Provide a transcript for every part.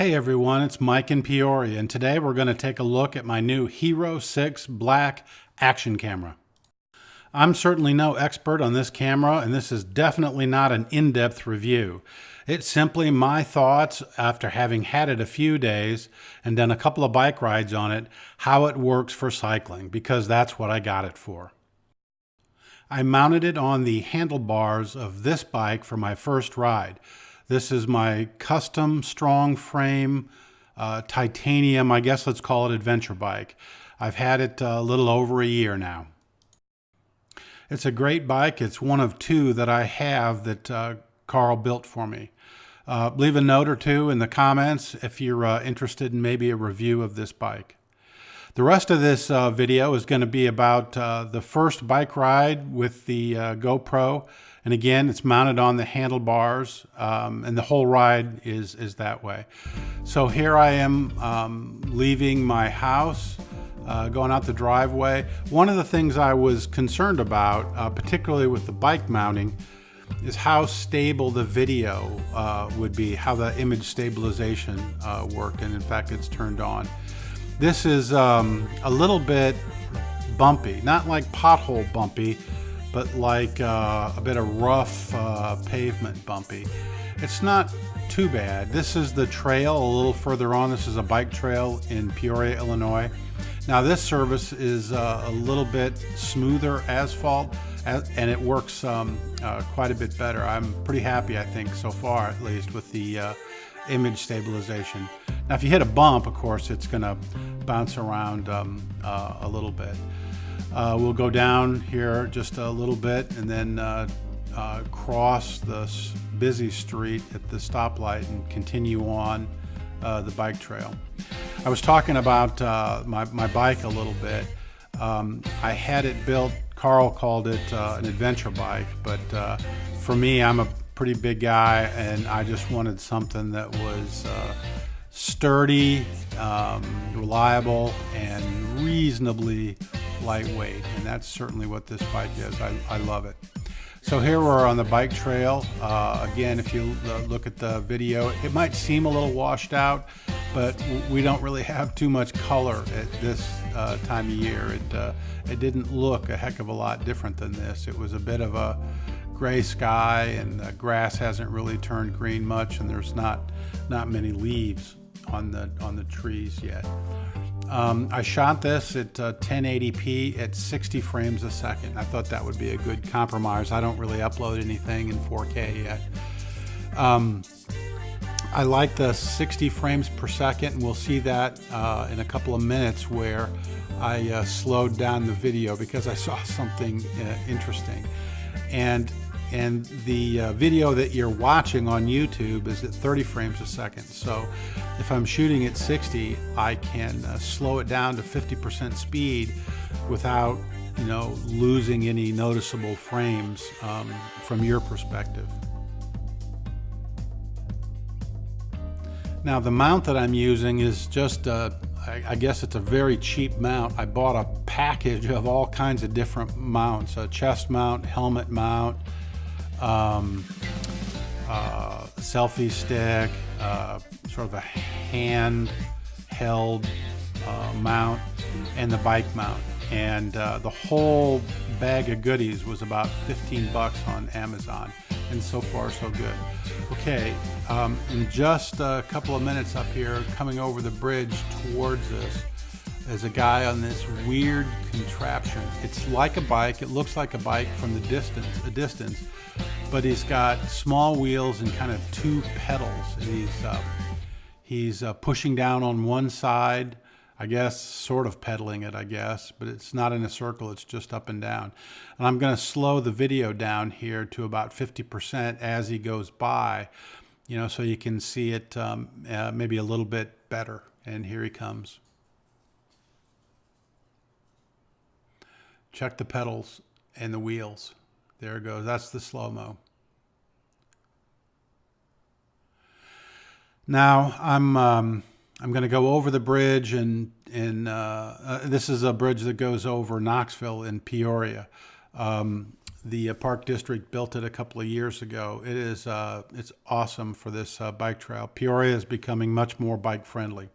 Hey everyone, it's Mike in Peoria, and today we're going to take a look at my new Hero 6 Black action camera. I'm certainly no expert on this camera, and this is definitely not an in-depth review. It's simply my thoughts after having had it a few days and done a couple of bike rides on it, how it works for cycling, because that's what I got it for. I mounted it on the handlebars of this bike for my first ride. This is my custom strong frame titanium, I guess let's call it adventure bike. I've had it a little over a year now. It's a great bike. It's one of two that I have that Carl built for me. Leave a note or two in the comments if you're interested in maybe a review of this bike. The rest of this video is going to be about the first bike ride with the GoPro. And again, it's mounted on the handlebars, and the whole ride is that way. So here I am leaving my house, going out the driveway. One of the things I was concerned about, particularly with the bike mounting, is how stable the video would be, how the image stabilization worked, and in fact it's turned on. This is a little bit bumpy, not like pothole bumpy, but like a bit of rough pavement bumpy. It's not too bad. This is the trail a little further on. This is a bike trail in Peoria, Illinois. Now this surface is a little bit smoother asphalt, and it works quite a bit better. I'm pretty happy, I think, so far at least, with the image stabilization. Now if you hit a bump, of course, it's gonna bounce around a little bit. We'll go down here just a little bit and then cross the busy street at the stoplight and continue on the bike trail. I was talking about my bike a little bit. I had it built, Carl called it an adventure bike, but for me, I'm a pretty big guy and I just wanted something that was sturdy, reliable, and reasonably lightweight, and that's certainly what this bike is. I love it. So here we're on the bike trail. Again, if you look at the video, it might seem a little washed out, but we don't really have too much color at this time of year. It didn't look a heck of a lot different than this. It was a bit of a gray sky, and the grass hasn't really turned green much, and there's not many leaves on the trees yet. I shot this at 1080p at 60 frames a second. I thought that would be a good compromise. I don't really upload anything in 4K yet. I like the 60 frames per second, and we'll see that in a couple of minutes where I slowed down the video because I saw something interesting. And the video that you're watching on YouTube is at 30 frames a second. So if I'm shooting at 60, I can slow it down to 50% speed without, losing any noticeable frames from your perspective. Now the mount that I'm using is just I guess it's a very cheap mount. I bought a package of all kinds of different mounts: a chest mount, helmet mount, selfie stick, sort of a hand-held mount, and the bike mount. And the whole bag of goodies was about 15 bucks on Amazon, and so far so good. Okay, in just a couple of minutes up here, coming over the bridge towards us, there's a guy on this weird contraption. It's like a bike. It looks like a bike from the distance, but he's got small wheels and kind of two pedals. And he's pushing down on one side, I guess, sort of pedaling it, I guess, but it's not in a circle. It's just up and down. And I'm going to slow the video down here to about 50% as he goes by, so you can see it maybe a little bit better. And here he comes. Check the pedals and the wheels. There it goes. That's the slow-mo. Now I'm going to go over the bridge, and this is a bridge that goes over Knoxville in Peoria. The Park District built it a couple of years ago. It is it's awesome for this bike trail. Peoria is becoming much more bike friendly.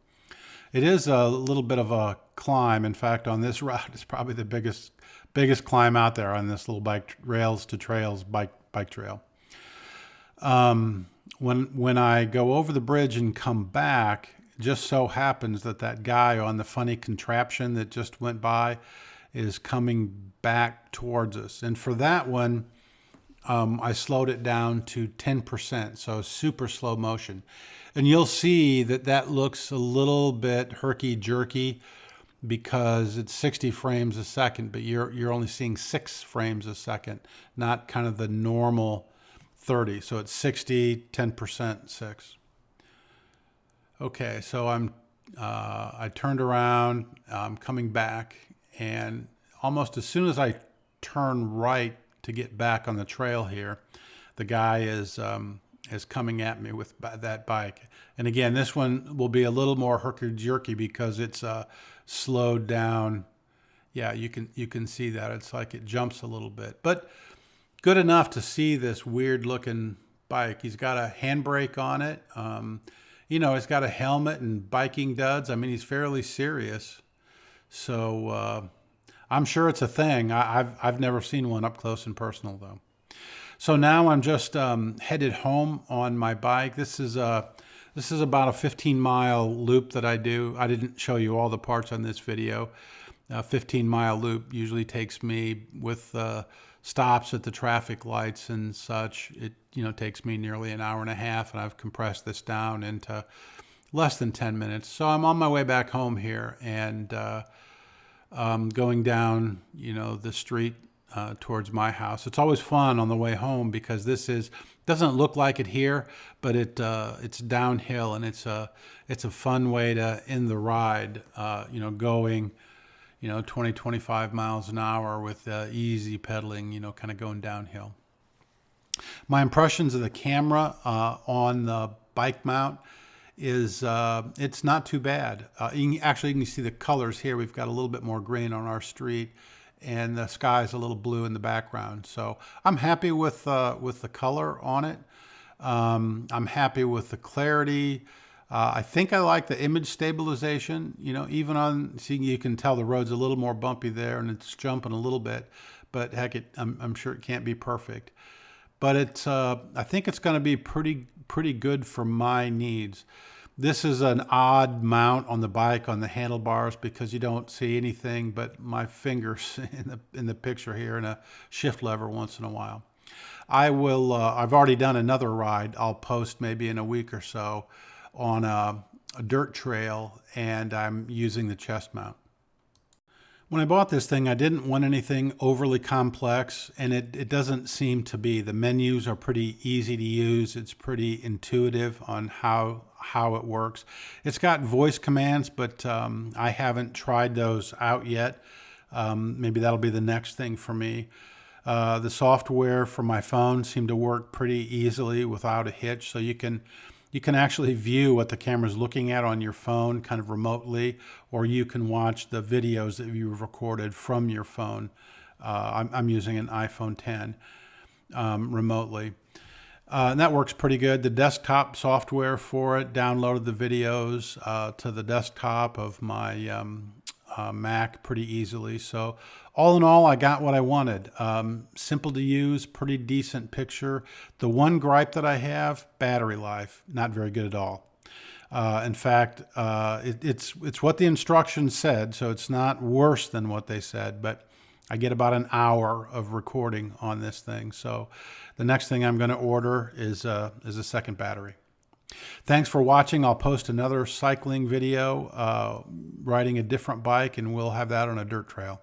It is a little bit of a climb. In fact, on this route, it's probably the biggest climb out there on this little bike rails to trails bike trail. When I go over the bridge and come back, it just so happens that that guy on the funny contraption that just went by is coming back towards us. And for that one, I slowed it down to 10%, so super slow motion. And you'll see that that looks a little bit herky-jerky because it's 60 frames a second, but you're only seeing 6 frames a second, not kind of the normal 30. So it's 60, 10%, 6. Okay, so I turned around, I'm coming back, and almost as soon as I turn right to get back on the trail here, the guy is coming at me with that bike. And again, this one will be a little more herky-jerky because it's slowed down. Yeah, you can see that. It's like it jumps a little bit, but good enough to see this weird looking bike. He's got a handbrake on it. You know, he's got a helmet and biking duds. I mean, he's fairly serious. So I'm sure it's a thing. I've never seen one up close and personal though. So now I'm just headed home on my bike. This is about a 15-mile loop that I do. I didn't show you all the parts on this video. A 15-mile loop usually takes me with stops at the traffic lights and such. It takes me nearly an hour and a half, and I've compressed this down into less than 10 minutes. So I'm on my way back home here, and going down the street towards my house. It's always fun on the way home because doesn't look like it here, but it's downhill, and it's a fun way to end the ride. Going 20, 25 miles an hour with easy pedaling, kind of going downhill. My impressions of the camera on the bike mount is it's not too bad. You can see the colors here. We've got a little bit more green on our street, and the sky is a little blue in the background. So I'm happy with the color on it. I'm happy with the clarity. I think I like the image stabilization. Even on seeing, you can tell the road's a little more bumpy there, and it's jumping a little bit. But heck, I'm sure it can't be perfect. But I think it's going to be pretty good for my needs. This is an odd mount on the bike on the handlebars because you don't see anything but my fingers in the picture here and a shift lever once in a while. I've already done another ride. I'll post maybe in a week or so on a dirt trail, and I'm using the chest mount. When I bought this thing, I didn't want anything overly complex, and it doesn't seem to be. The menus are pretty easy to use. It's pretty intuitive on how it works. It's got voice commands, but I haven't tried those out yet. Maybe that'll be the next thing for me. The software for my phone seemed to work pretty easily without a hitch, so you can actually view what the camera's looking at on your phone kind of remotely, or you can watch the videos that you've recorded from your phone. I'm using an iPhone 10 remotely. And that works pretty good. The desktop software for it downloaded the videos to the desktop of my Mac pretty easily. So all in all, I got what I wanted. Simple to use, pretty decent picture. The one gripe that I have, battery life, not very good at all. In fact, it's what the instructions said, so it's not worse than what they said, but I get about an hour of recording on this thing. So the next thing I'm going to order is a second battery. Thanks for watching. I'll post another cycling video riding a different bike, and we'll have that on a dirt trail.